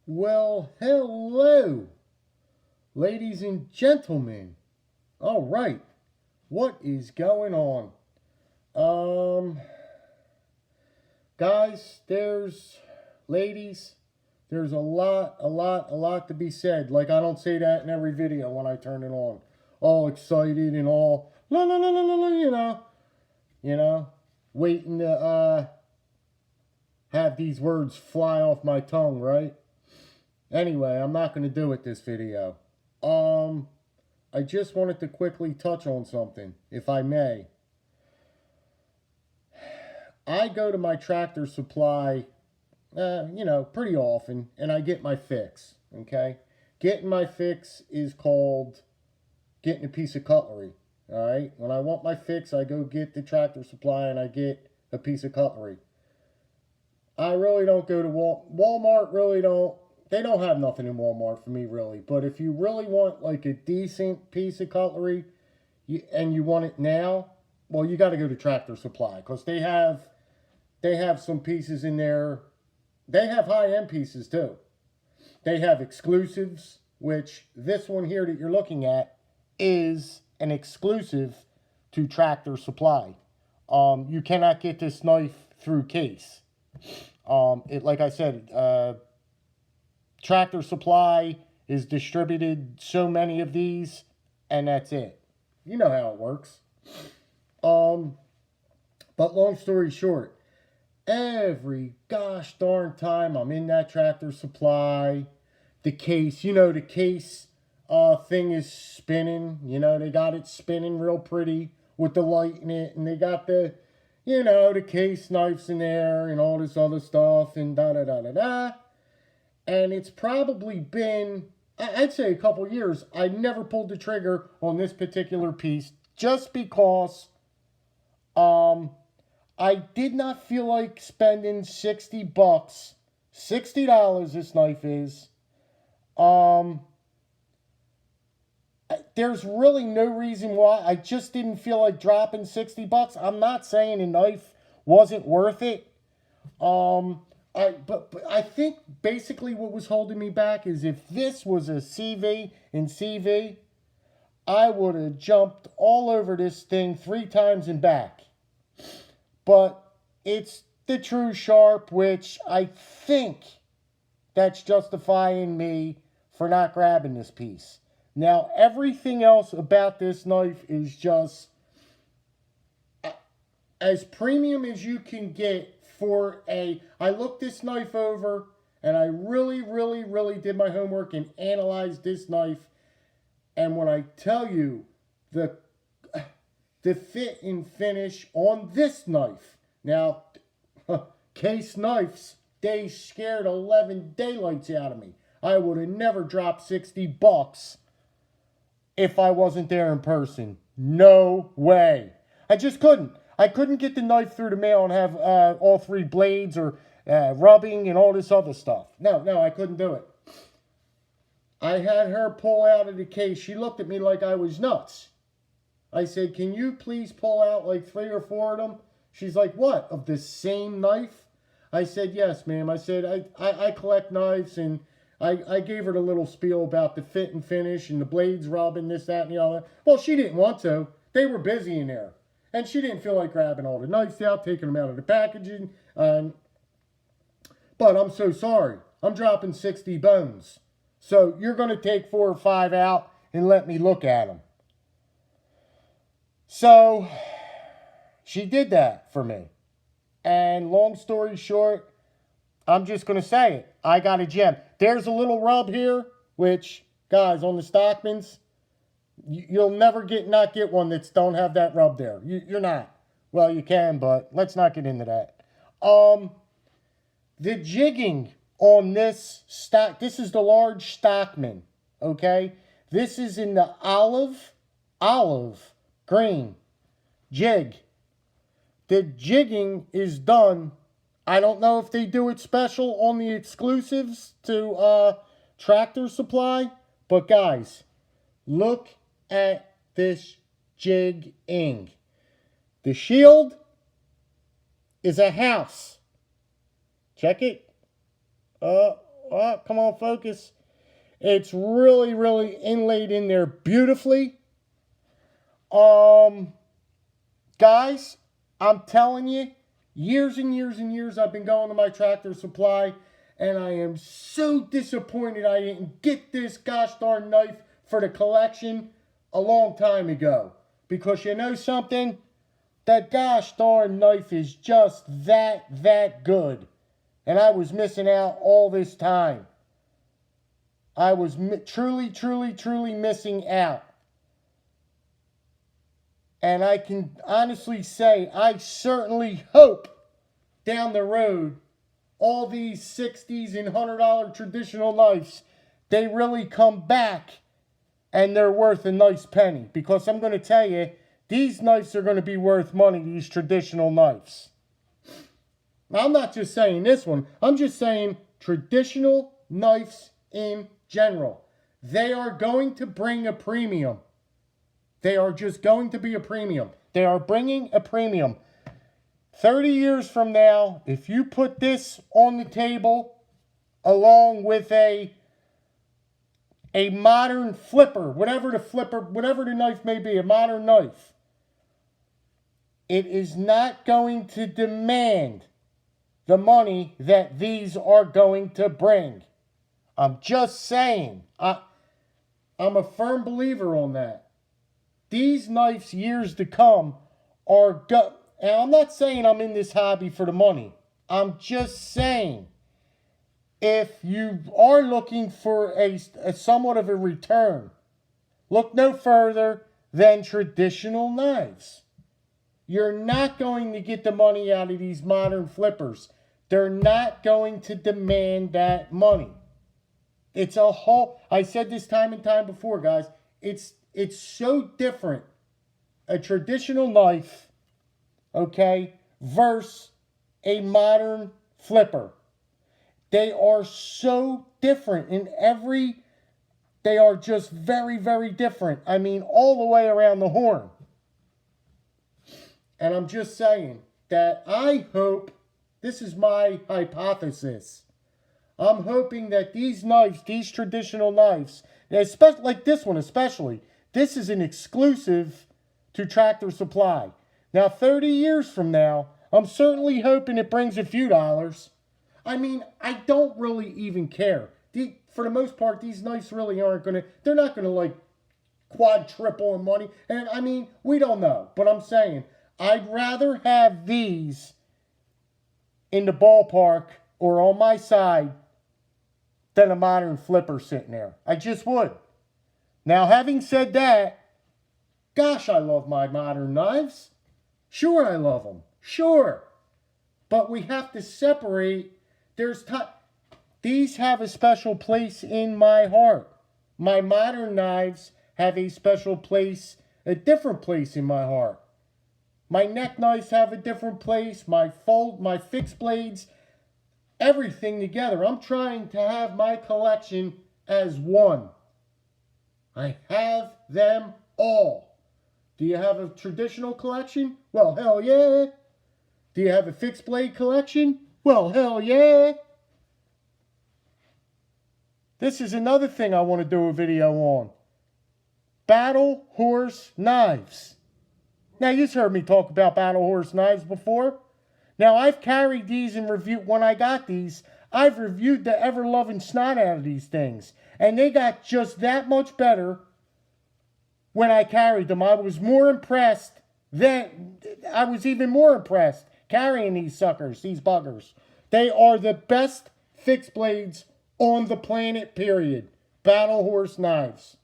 Well, hello, ladies and gentlemen. All right, what is going on? Um, Guys, ladies, there's a lot to be said. Like, I don't say that in every video when I turn it on. All excited and all, la la la la la, you know, waiting to, have these words fly off my tongue, right? Anyway, I'm not going to do it this video. Um, I just wanted to quickly touch on something, if I may. I go to my Tractor Supply, pretty often, and I get my fix, okay? Getting my fix is called getting a piece of cutlery, all right? When I want my fix, I go get the Tractor Supply and I get a piece of cutlery. I really don't go to Walmart, really don't. They don't have nothing in Walmart for me, really. But if you really want like a decent piece of cutlery and you want it now, well, you got to go to Tractor Supply because they have some pieces in there. They have high-end pieces too. They have exclusives, which this one here that you're looking at is an exclusive to Tractor Supply. You cannot get this knife through case. Like I said, Tractor Supply is distributed so many of these, and that's it. You know how it works. Um, but long story short, every gosh darn time I'm in that Tractor Supply, the case, the case thing is spinning. They got it spinning real pretty with the light in it, and they got the case knives in there and all this other stuff and da da da da da. And it's probably been, I'd say, a couple years. I never pulled the trigger on this particular piece just because I did not feel like spending $60, $60 this knife is. There's really no reason why. I just didn't feel like dropping $60. I'm not saying the knife wasn't worth it. But I think basically what was holding me back is if this was a CV in CV, I would have jumped all over this thing 3 times and back. But it's the True Sharp, which I think that's justifying me for not grabbing this piece. Now, everything else about this knife is just as premium as you can get for I looked this knife over and I really, really, really did my homework and analyzed this knife. And when I tell you the fit and finish on this knife, now, case knives, they scared 11 daylights out of me. I would have never dropped $60 if I wasn't there in person. No way. I just couldn't. I couldn't get the knife through the mail and have all 3 blades or rubbing and all this other stuff. No, I couldn't do it. I had her pull out of the case. She looked at me like I was nuts. I said, can you please pull out like 3 or 4 of them? She's like, what, of the same knife? I said, yes, ma'am. I said, I collect knives, and I gave her the little spiel about the fit and finish and the blades rubbing, this, that, and the other. Well, she didn't want to. They were busy in there. And she didn't feel like grabbing all the knives out, taking them out of the packaging. But I'm so sorry. I'm dropping 60 bones. So you're going to take 4 or 5 out and let me look at them. So she did that for me. And long story short, I'm just going to say it. I got a gem. There's a little rub here, which, guys, on the Stockmans, you'll never not get one that don't have that rub there. You're not. Well, you can, but let's not get into that. The jigging on this stock, this is the large Stockman, okay? This is in the olive green jig. The jigging is done. I don't know if they do it special on the exclusives to Tractor Supply, but guys, look at this jigging. The shield is a house. Check it. come on, focus. It's really, really inlaid in there beautifully. Guys, I'm telling you, years and years and years I've been going to my Tractor Supply, and I am so disappointed I didn't get this gosh darn knife for the collection a long time ago. Because you know something? That gosh darn knife is just that good. And I was missing out all this time. I was truly missing out. And I can honestly say, I certainly hope down the road, all these 60s and $100 traditional knives, they really come back and they're worth a nice penny. Because I'm going to tell you, these knives are going to be worth money, these traditional knives. Now, I'm not just saying this one. I'm just saying traditional knives in general. They are going to bring a premium. They are just going to be a premium. They are bringing a premium. 30 years from now, if you put this on the table along with a modern flipper, whatever the knife may be, a modern knife, it is not going to demand the money that these are going to bring. I'm just saying. I'm a firm believer on that. These knives, years to come, are and I'm not saying I'm in this hobby for the money. I'm just saying, if you are looking for a somewhat of a return, look no further than traditional knives. You're not going to get the money out of these modern flippers. They're not going to demand that money. It's a whole, I said this time and time before, guys, it's so different, a traditional knife, okay, versus a modern flipper. They are so different they are just very different. I mean, all the way around the horn. And I'm just saying that I hope, this is my hypothesis, I'm hoping that these knives, these traditional knives, especially like this one especially, this is an exclusive to Tractor Supply. Now, 30 years from now, I'm certainly hoping it brings a few dollars. I mean, I don't really even care. For the most part, these knives really aren't going to, they're not going to like quadruple in money. And I mean, we don't know. But I'm saying, I'd rather have these in the ballpark or on my side than a modern flipper sitting there. I just would. Now, having said that, gosh, I love my modern knives. Sure, I love them. Sure. But we have to separate. These have a special place in my heart. My modern knives have a special place, a different place in my heart. My neck knives have a different place. My fixed blades, everything together. I'm trying to have my collection as one. I have them all. Do you have a traditional collection? Well, hell yeah. Do you have a fixed blade collection? Well, hell yeah. This is another thing I want to do a video on. Battle horse knives. Now, you've heard me talk about battle horse knives before. Now, I've carried these and reviewed, when I got these, I've reviewed the ever-loving snot out of these things. And they got just that much better when I carried them. I was even more impressed carrying these suckers, these buggers. They are the best fixed blades on the planet, period. Battle horse knives.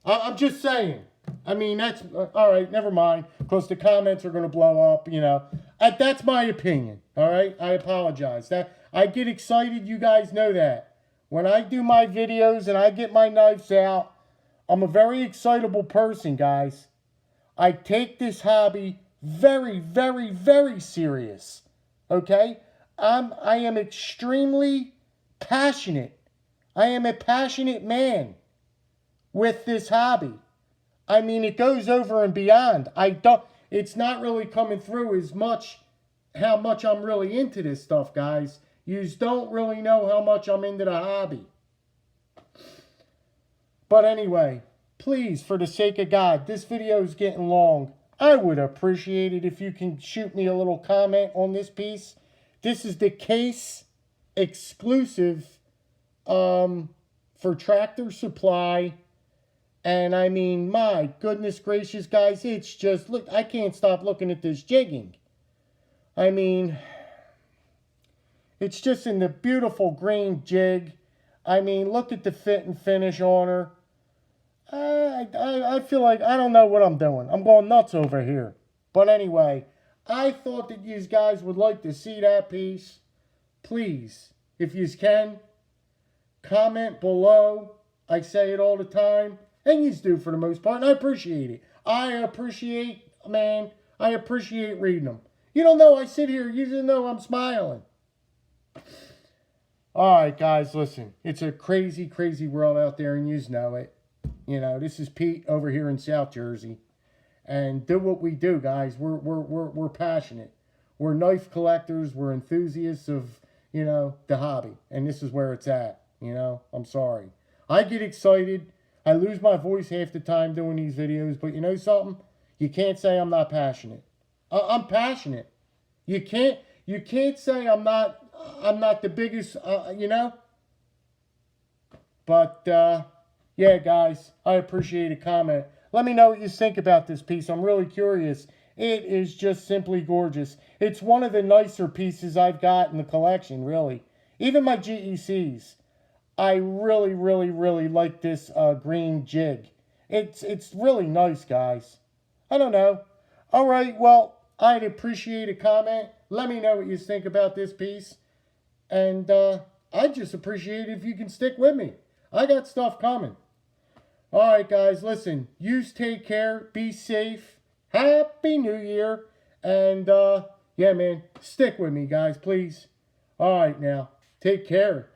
I'm just saying. I mean, that's, all right, never mind, because the comments are going to blow up, you know. That's my opinion, all right? I apologize. I get excited, you guys know that. When I do my videos and I get my knives out, I'm a very excitable person, guys. I take this hobby very serious, okay? I am extremely passionate. I am a passionate man with this hobby. I mean, it goes over and beyond. It's not really coming through as much how much I'm really into this stuff, guys. You don't really know how much I'm into the hobby. But anyway, please, for the sake of God, this video is getting long. I would appreciate it if you can shoot me a little comment on this piece. This is the case exclusive for Tractor Supply. And I mean, my goodness gracious, guys, it's just, look, I can't stop looking at this jigging. I mean, it's just in the beautiful green jig. I mean, look at the fit and finish on her. I feel like I don't know what I'm doing. I'm going nuts over here. But anyway, I thought that you guys would like to see that piece. Please, if you can, comment below. I say it all the time. And you do for the most part. And I appreciate it. I appreciate reading them. You don't know I sit here. You just know I'm smiling. Alright, guys, listen. It's a crazy, crazy world out there, and you know it. You know, this is Pete over here in South Jersey. And do what we do, guys. We're passionate. We're knife collectors. We're enthusiasts of, you know, the hobby. And this is where it's at. You know, I'm sorry. I get excited. I lose my voice half the time doing these videos. But you know something? You can't say I'm not passionate. I'm passionate. You can't say I'm not the biggest, you know? But, yeah, guys, I appreciate a comment. Let me know what you think about this piece. I'm really curious. It is just simply gorgeous. It's one of the nicer pieces I've got in the collection, really. Even my GECs. I really, really, really like this green jig. It's really nice, guys. I don't know. All right, well, I'd appreciate a comment. Let me know what you think about this piece. And I'd just appreciate it if you can stick with me. I got stuff coming. All right, guys, listen. You take care. Be safe. Happy New Year. And, yeah, man, stick with me, guys, please. All right, now. Take care.